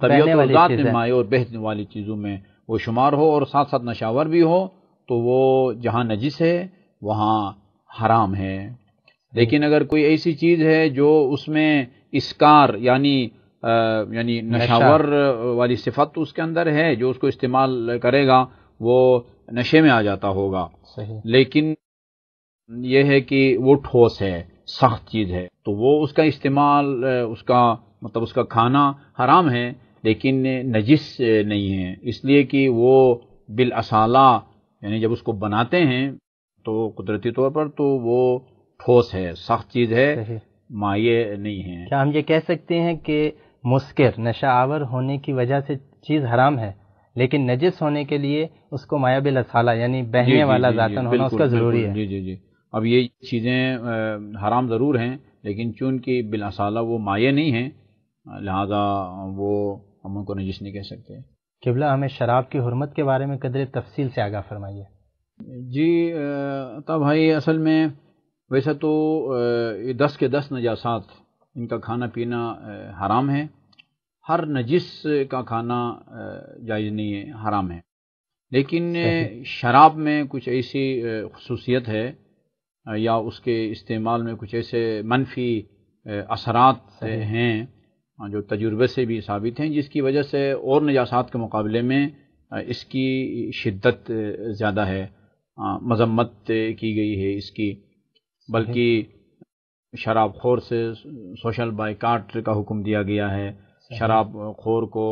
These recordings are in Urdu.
طبیعت اور ذات میں مائع اور بہنے والی چیزوں میں وہ شمار ہو اور ساتھ ساتھ نشاور بھی ہو تو وہ جہاں نجس ہے وہاں حرام ہے۔ لیکن اگر کوئی ایسی چیز ہے جو اس میں اسکار یعنی نشاور والی صفت اس کے اندر ہے، جو اس کو استعمال کرے گا وہ نشے میں آ جاتا ہوگا، لیکن یہ ہے کہ وہ ٹھوس ہے، سخت چیز ہے، تو وہ اس کا استعمال اس کا کھانا حرام ہے لیکن نجس نہیں ہے، اس لیے کہ وہ بالاصالہ یعنی جب اس کو بناتے ہیں تو قدرتی طور پر تو وہ ٹھوس ہے، سخت چیز ہے، مائع نہیں ہے۔ کیا ہم یہ کہہ سکتے ہیں کہ مسکر نشہ آور ہونے کی وجہ سے چیز حرام ہے لیکن نجس ہونے کے لیے اس کو مائع بالاصالہ یعنی بہنے والا ذاتن ہونا اس کا ضروری ہے؟ جی اب یہ چیزیں حرام ضرور ہیں لیکن چونکہ بالاصالہ وہ مائع نہیں ہیں لہذا وہ ہم ان کو نجس نہیں کہہ سکتے۔ قبلہ ہمیں شراب کی حرمت کے بارے میں قدر تفصیل سے آگاہ فرمائیے۔ جی عطا بھائی، اصل میں ویسے تو 10 کے 10 نجاسات ان کا کھانا پینا حرام ہے، ہر نجس کا کھانا جائز نہیں ہے، حرام ہے، لیکن شراب میں کچھ ایسی خصوصیت ہے یا اس کے استعمال میں کچھ ایسے منفی اثرات ہیں جو تجربے سے بھی ثابت ہیں جس کی وجہ سے اور نجاسات کے مقابلے میں اس کی شدت زیادہ ہے، مذمت کی گئی ہے اس کی، بلکہ شراب خور سے سوشل بائیکاٹ کا حکم دیا گیا ہے، شراب خور کو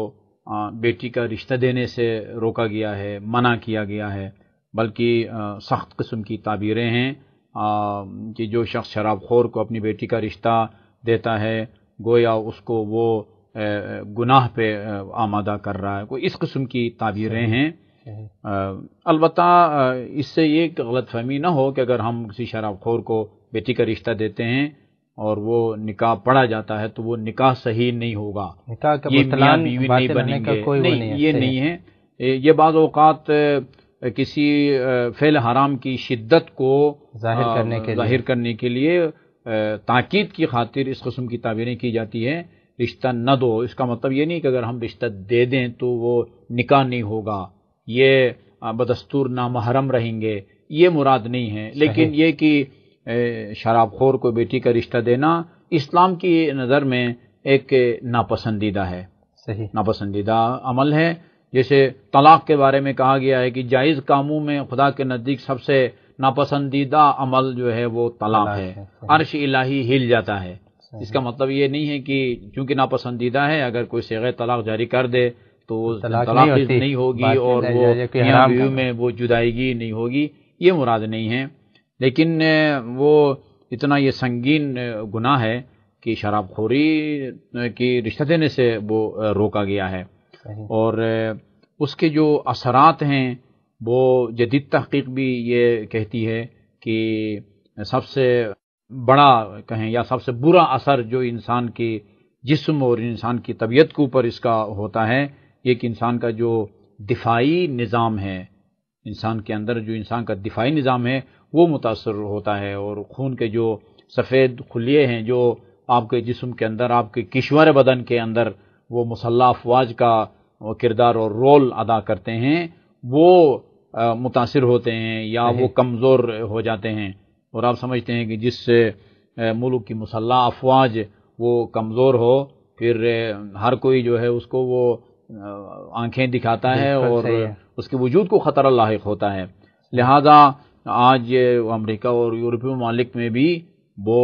بیٹی کا رشتہ دینے سے روکا گیا ہے، منع کیا گیا ہے، بلکہ سخت قسم کی تعبیریں ہیں کہ جو شخص شراب خور کو اپنی بیٹی کا رشتہ دیتا ہے گویا اس کو وہ گناہ پہ آمادہ کر رہا ہے، کوئی اس قسم کی تعبیریں ہیں۔ البتہ اس سے یہ غلط فہمی نہ ہو کہ اگر ہم کسی شراب خور کو بیٹی کا رشتہ دیتے ہیں اور وہ نکاح پڑھا جاتا ہے تو وہ نکاح صحیح نہیں ہوگا، یہ میاں بیوی نہیں بنیں گے، نہیں یہ نہیں ہے، یہ بعض اوقات کسی فعل حرام کی شدت کو ظاہر کرنے کے لیے تاکید کی خاطر اس قسم کی تعبیریں کی جاتی ہے، رشتہ نہ دو، اس کا مطلب یہ نہیں کہ اگر ہم رشتہ دے دیں تو وہ نکاح نہیں ہوگا، یہ بدستور نامحرم رہیں گے، یہ مراد نہیں ہے، لیکن یہ کہ شراب خور کو بیٹی کا رشتہ دینا اسلام کی نظر میں ایک ناپسندیدہ ہے، ناپسندیدہ عمل ہے، جیسے طلاق کے بارے میں کہا گیا ہے کہ جائز کاموں میں خدا کے نزدیک سب سے ناپسندیدہ عمل جو ہے وہ طلاق ہے، عرش الہی ہل جاتا ہے، اس کا مطلب یہ نہیں ہے کہ چونکہ ناپسندیدہ ہے اگر کوئی صیغہ طلاق جاری کر دے تو طلاق نہیں ہوگی اور وہ میاں بیوی میں وہ جدائیگی نہیں ہوگی، یہ مراد نہیں ہے، لیکن وہ اتنا یہ سنگین گناہ ہے کہ شراب خوری کی رشتہ دینے سے وہ روکا گیا ہے، اور اس کے جو اثرات ہیں وہ جدید تحقیق بھی یہ کہتی ہے کہ سب سے بڑا کہیں یا سب سے برا اثر جو انسان کے جسم اور انسان کی طبیعت کے اوپر اس کا ہوتا ہے یہ کہ انسان کا جو دفاعی نظام ہے، انسان کے اندر جو انسان کا دفاعی نظام ہے وہ متاثر ہوتا ہے، اور خون کے جو سفید خلیے ہیں جو آپ کے جسم کے اندر، آپ کے کشور بدن کے اندر وہ مسلح افواج کا کردار اور رول ادا کرتے ہیں وہ متاثر ہوتے ہیں یا وہ کمزور ہو جاتے ہیں، اور آپ سمجھتے ہیں کہ جس ملک کی مسلح افواج وہ کمزور ہو پھر ہر کوئی جو ہے اس کو وہ آنکھیں دکھاتا ہے اور اس کے وجود کو خطرہ لاحق ہوتا ہے، لہذا آج امریکہ اور یورپی ممالک میں بھی وہ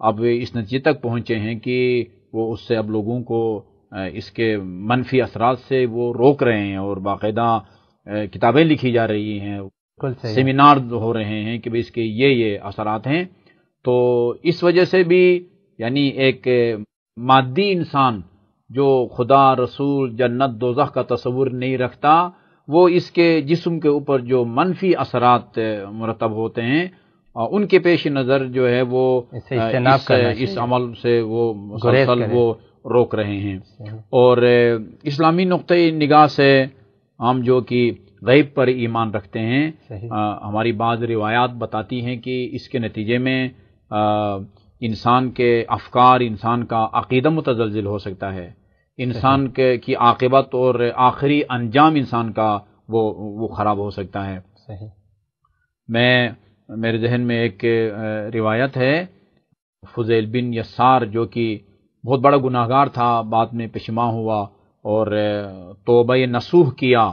اب اس نتیجے تک پہنچے ہیں کہ وہ اس سے اب لوگوں کو اس کے منفی اثرات سے وہ روک رہے ہیں، اور باقاعدہ کتابیں لکھی جا رہی ہیں، سیمینار ہو رہے ہیں کہ اس کے یہ اثرات ہیں، تو اس وجہ سے بھی یعنی ایک مادی انسان جو خدا، رسول، جنت، دوزخ کا تصور نہیں رکھتا وہ اس کے جسم کے اوپر جو منفی اثرات مرتب ہوتے ہیں ان کے پیش نظر جو ہے وہ اس عمل سے وہ مسلسل وہ روک رہے ہیں، اور اسلامی نقطۂ نگاہ سے ہم جو کہ غیب پر ایمان رکھتے ہیں، ہماری بعض روایات بتاتی ہیں کہ اس کے نتیجے میں انسان کے افکار، انسان کا عقیدہ متزلزل ہو سکتا ہے، انسان کی عاقبت اور آخری انجام انسان کا وہ خراب ہو سکتا ہے۔ صحیح۔ میرے ذہن میں ایک روایت ہے، فضیل بن یسار جو کہ بہت بڑا گناہگار تھا، بعد میں پشیمان ہوا اور توبہ نصوح کیا،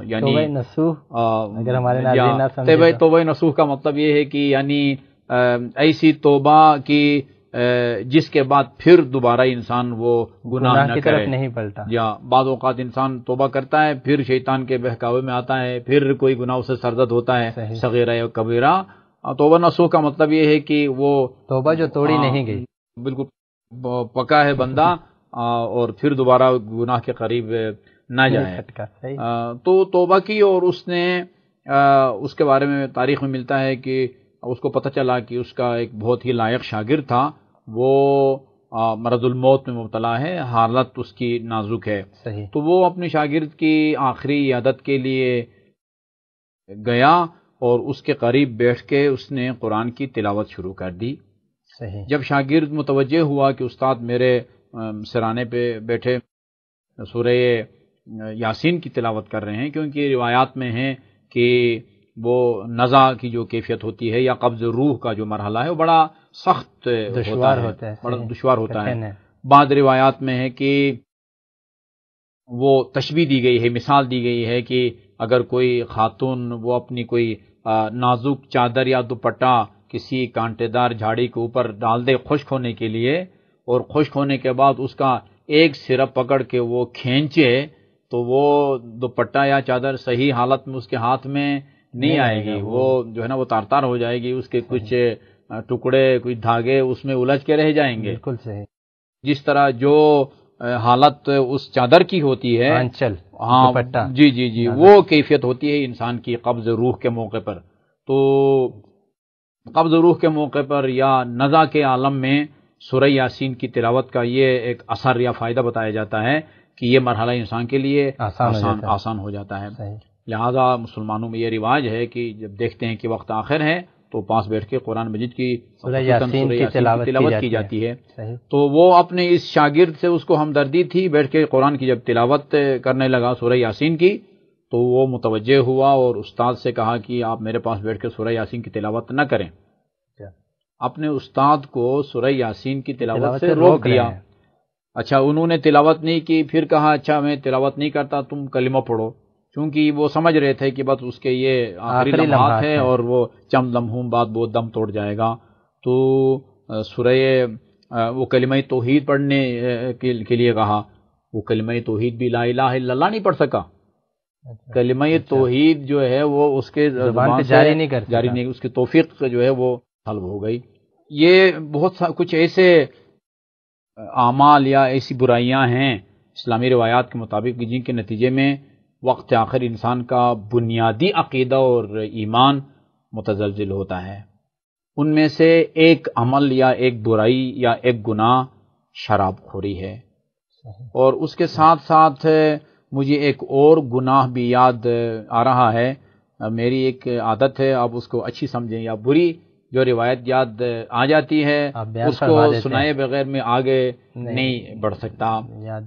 یعنی توبہ نصوح اگر ہمارے ناظرین نہ سمجھیں تو توبہ نصوح کا مطلب یہ ہے کہ یعنی ایسی توبہ کی جس کے بعد پھر دوبارہ انسان وہ گناہ نہ کی کرے، طرف نہیں پلٹا۔ یا بعض اوقات انسان توبہ کرتا ہے پھر شیطان کے بہکاوے میں آتا ہے، پھر کوئی گناہ اسے سرزد ہوتا ہے، صغیرہ یا کبیرہ۔ توبہ نصوح کا مطلب یہ ہے کہ وہ توبہ جو توڑی نہیں گئی، بالکل پکا ہے بندہ اور پھر دوبارہ گناہ کے قریب نہ جائے۔ تو توبہ کی، اور اس نے اس کے بارے میں تاریخ میں ملتا ہے کہ اس کو پتہ چلا کہ اس کا ایک بہت ہی لائق شاگرد تھا، وہ مرض الموت میں مبتلا ہے، حالت اس کی نازک ہے۔ صحیح۔ تو وہ اپنے شاگرد کی آخری عیادت کے لیے گیا اور اس کے قریب بیٹھ کے اس نے قرآن کی تلاوت شروع کر دی۔ صحیح۔ جب شاگرد متوجہ ہوا کہ استاد میرے سرانے پہ بیٹھے سورہ یاسین کی تلاوت کر رہے ہیں، کیونکہ روایات میں ہے کہ وہ نزع کی جو کیفیت ہوتی ہے یا قبض روح کا جو مرحلہ ہے وہ بڑا سخت دشوار ہوتا ہے، بڑا دشوار ہوتا ہے۔ بعض روایات میں ہے کہ وہ تشبیہ دی گئی ہے، مثال دی گئی ہے کہ اگر کوئی خاتون وہ اپنی کوئی نازک چادر یا دوپٹہ کسی کانٹے دار جھاڑی کے اوپر ڈال دے خشک ہونے کے لیے، اور خشک ہونے کے بعد اس کا ایک سرا پکڑ کے وہ کھینچے تو وہ دوپٹہ یا چادر صحیح حالت میں اس کے ہاتھ میں نہیں آئے گی، وہ جو ہے نا وہ تار تار ہو جائے گی، اس کے کچھ ٹکڑے کچھ دھاگے اس میں الجھ کے رہ جائیں گے۔ بالکل صحیح۔ جس طرح جو حالت اس چادر کی ہوتی ہے، ہاں جی جی جی، وہ کیفیت ہوتی ہے انسان کی قبض روح کے موقع پر۔ تو قبض روح کے موقع پر یا نزع کے عالم میں سورہ یاسین کی تلاوت کا یہ ایک اثر یا فائدہ بتایا جاتا ہے کہ یہ مرحلہ انسان کے لیے آسان ہو جاتا ہے۔ لہذا مسلمانوں میں یہ رواج ہے کہ جب دیکھتے ہیں کہ وقت آخر ہے تو پاس بیٹھ کے قرآن مجید کی سورہ یاسین کی تلاوت کی جاتی ہے۔ تو وہ اپنے اس شاگرد سے اس کو ہمدردی تھی، بیٹھ کے قرآن کی جب تلاوت کرنے لگا سورہ یاسین کی تو وہ متوجہ ہوا اور استاد سے کہا کہ آپ میرے پاس بیٹھ کے سورہ یاسین کی تلاوت نہ کریں۔ اپنے استاد کو سورہ یاسین کی تلاوت سے روک دیا۔ اچھا انہوں نے تلاوت نہیں کی، پھر کہا اچھا میں تلاوت نہیں کرتا، تم کلمہ پڑھو، کیونکہ وہ سمجھ رہے تھے کہ بس اس کے یہ آخری لمحات ہے اور وہ چند لمحوں بعد وہ دم توڑ جائے گا۔ تو سورہ وہ کلمہ توحید پڑھنے کے لیے کہا، وہ کلمہ توحید بھی لا الہ الا اللہ نہیں پڑھ سکا۔ کلمہ توحید جو ہے وہ اس کے زبان سے جاری نہیں، اس کی توفیق جو ہے وہ حلب ہو گئی۔ یہ بہت کچھ ایسے اعمال یا ایسی برائیاں ہیں اسلامی روایات کے مطابق جن کے نتیجے میں وقت آخر انسان کا بنیادی عقیدہ اور ایمان متزلزل ہوتا ہے۔ ان میں سے ایک عمل یا ایک برائی یا ایک گناہ شراب خوری ہے، اور اس کے ساتھ ساتھ مجھے ایک اور گناہ بھی یاد آ رہا ہے۔ میری ایک عادت ہے، آپ اس کو اچھی سمجھیں یا بری، جو روایت یاد آ جاتی ہے اس کو سنائے بغیر میں آگے نہیں بڑھ سکتا۔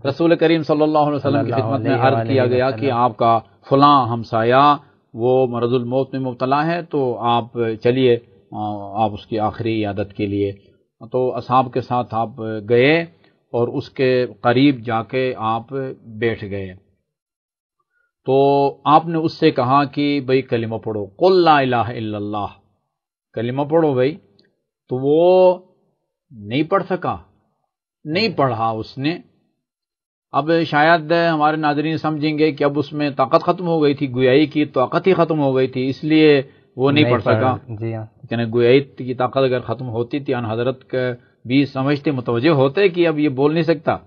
رسول کریم صلی اللہ علیہ وسلم کی خدمت میں عرض کیا گیا کہ آپ کا فلاں ہمسایہ وہ مرض الموت میں مبتلا ہے، تو آپ چلیے آپ اس کی آخری عیادت کے لیے۔ تو اصحاب کے ساتھ آپ گئے اور اس کے قریب جا کے آپ بیٹھ گئے، تو آپ نے اس سے کہا کہ بھئی کلمہ پڑھو، قل لا الہ الا اللہ، کلمہ پڑھو بھائی۔ تو وہ نہیں پڑھ سکا، نہیں پڑھا اس نے۔ اب شاید ہمارے ناظرین سمجھیں گے کہ اب اس میں طاقت ختم ہو گئی تھی، گویائی کی طاقت ہی ختم ہو گئی تھی، اس لیے وہ نہیں پڑھ سکا۔ یعنی گویائی کی طاقت اگر ختم ہوتی تھی، ان حضرت بھی سمجھتے متوجہ ہوتے کہ اب یہ بول نہیں سکتا،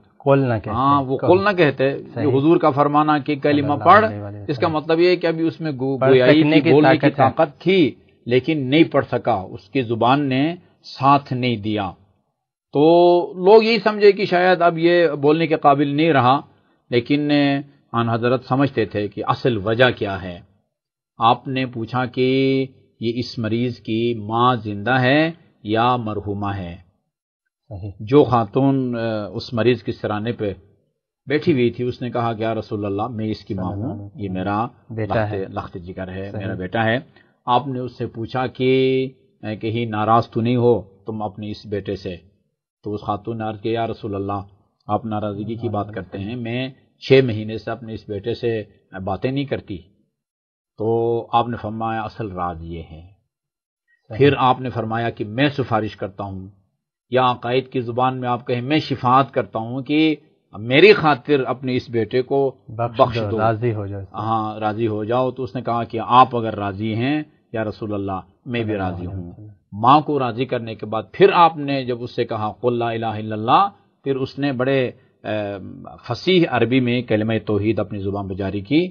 ہاں وہ قل نہ کہتے۔ یہ حضور کا فرمانا کہ کلمہ پڑھ، اس کا مطلب یہ ہے کہ ابھی اس میں گویائی کی بولنے کی طاقت تھی لیکن نہیں پڑھ سکا، اس کی زبان نے ساتھ نہیں دیا۔ تو لوگ یہی سمجھے کہ شاید اب یہ بولنے کے قابل نہیں رہا، لیکن آن حضرت سمجھتے تھے کہ اصل وجہ کیا ہے۔ آپ نے پوچھا کہ یہ اس مریض کی ماں زندہ ہے یا مرحومہ ہے؟ جو خاتون اس مریض کے سرانے پہ بیٹھی ہوئی تھی، اس نے کہا کہ یا رسول اللہ میں اس کی ماں ہوں، یہ میرا لخت جگر ہے، میرا بیٹا ہے۔ آپ نے اس سے پوچھا کہ کہیں ناراض تو نہیں ہو تم اپنے اس بیٹے سے؟ تو اس خاتون نے عرض کیا یا رسول اللہ آپ ناراضگی کی بات کرتے ہیں، میں 6 مہینے سے اپنے اس بیٹے سے باتیں نہیں کرتی۔ تو آپ نے فرمایا اصل راز یہ ہے۔ پھر آپ نے فرمایا کہ میں سفارش کرتا ہوں، یا قائد کی زبان میں آپ کہیں میں شفاعت کرتا ہوں کہ میری خاطر اپنے اس بیٹے کو بخش دو، راضی ہو جاؤ۔ ہاں راضی ہو جاؤ۔ تو اس نے کہا کہ آپ اگر راضی ہیں یا رسول اللہ میں بھی راضی ہوں۔ ماں کو راضی کرنے کے بعد پھر آپ نے جب اس سے کہا قل لا الہ الا اللہ، پھر اس نے بڑے فصیح عربی میں کلمہ توحید اپنی زبان پہ جاری کی،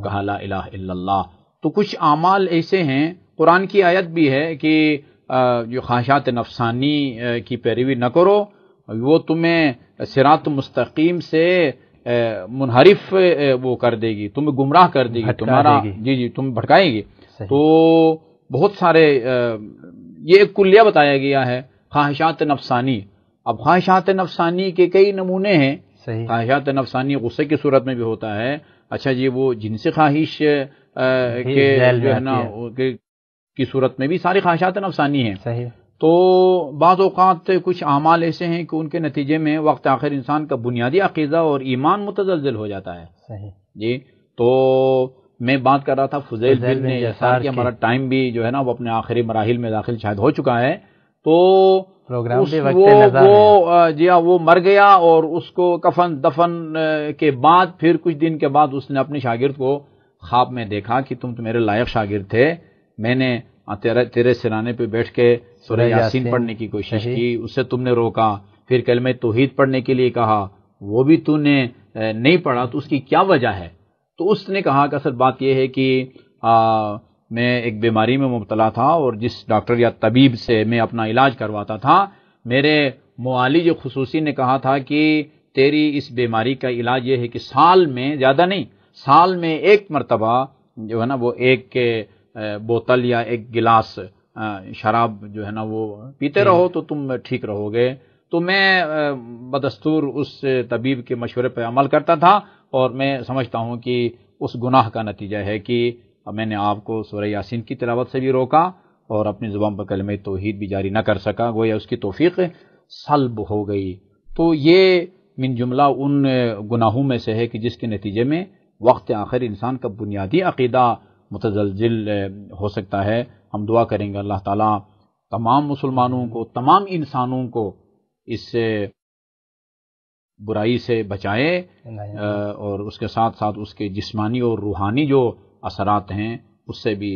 کہا لا الہ الا اللہ۔ تو کچھ اعمال ایسے ہیں، قرآن کی آیت بھی ہے کہ جو خواہشات نفسانی کی پیروی نہ کرو، وہ تمہیں صراط مستقیم سے منحرف وہ کر دے گی، تمہیں گمراہ کر دے گی، تمہارا جی تم بھٹکائے گی۔ تو بہت سارے یہ ایک کلیہ بتایا گیا ہے خواہشات نفسانی۔ اب خواہشات نفسانی کے کئی نمونے ہیں۔ خواہشات نفسانی غصے کی صورت میں بھی ہوتا ہے، اچھا جی وہ جنسی خواہش کے جو ہے نا کی صورت میں بھی ساری خواہشات نفسانی ہیں۔ تو بعض اوقات کچھ اعمال ایسے ہیں کہ ان کے نتیجے میں وقت آخر انسان کا بنیادی عقیدہ اور ایمان متزلزل ہو جاتا ہے۔ جی تو میں بات کر رہا تھا فضیل بن یسار کی، ہمارا ٹائم بھی جو ہے نا وہ اپنے آخری مراحل میں داخل شاید ہو چکا ہے۔ تو وہ مر گیا اور اس کو کفن دفن کے بعد پھر کچھ دن کے بعد اس نے اپنے شاگرد کو خواب میں دیکھا کہ تم تو میرے لائق شاگرد تھے، میں نے تیرے سرانے پہ بیٹھ کے سورہ یاسین پڑھنے کی کوشش کی، اسے تم نے روکا، پھر کلمہ توحید پڑھنے کے لیے کہا، وہ بھی تو نے نہیں پڑھا، تو اس کی کیا وجہ ہے؟ تو اس نے کہا کہ اصل بات یہ ہے کہ میں ایک بیماری میں مبتلا تھا اور جس ڈاکٹر یا طبیب سے میں اپنا علاج کرواتا تھا، میرے معالج خصوصی نے کہا تھا کہ تیری اس بیماری کا علاج یہ ہے کہ سال میں، زیادہ نہیں، سال میں ایک مرتبہ جو ہے نا وہ ایک بوتل یا ایک گلاس شراب جو ہے نا وہ پیتے رہو تو تم ٹھیک رہو گے۔ تو میں بدستور اس طبیب کے مشورے پہ عمل کرتا تھا، اور میں سمجھتا ہوں کہ اس گناہ کا نتیجہ ہے کہ میں نے آپ کو سورہ یاسین کی تلاوت سے بھی روکا اور اپنی زبان پر کلمہ توحید بھی جاری نہ کر سکا، گویا اس کی توفیق سلب ہو گئی۔ تو یہ من جملہ ان گناہوں میں سے ہے کہ جس کے نتیجے میں وقت آخر انسان کا بنیادی عقیدہ متزلزل ہو سکتا ہے۔ ہم دعا کریں گے اللہ تعالیٰ تمام مسلمانوں کو، تمام انسانوں کو اس برائی سے بچائے، اور اس کے ساتھ ساتھ اس کے جسمانی اور روحانی جو اثرات ہیں اس سے بھی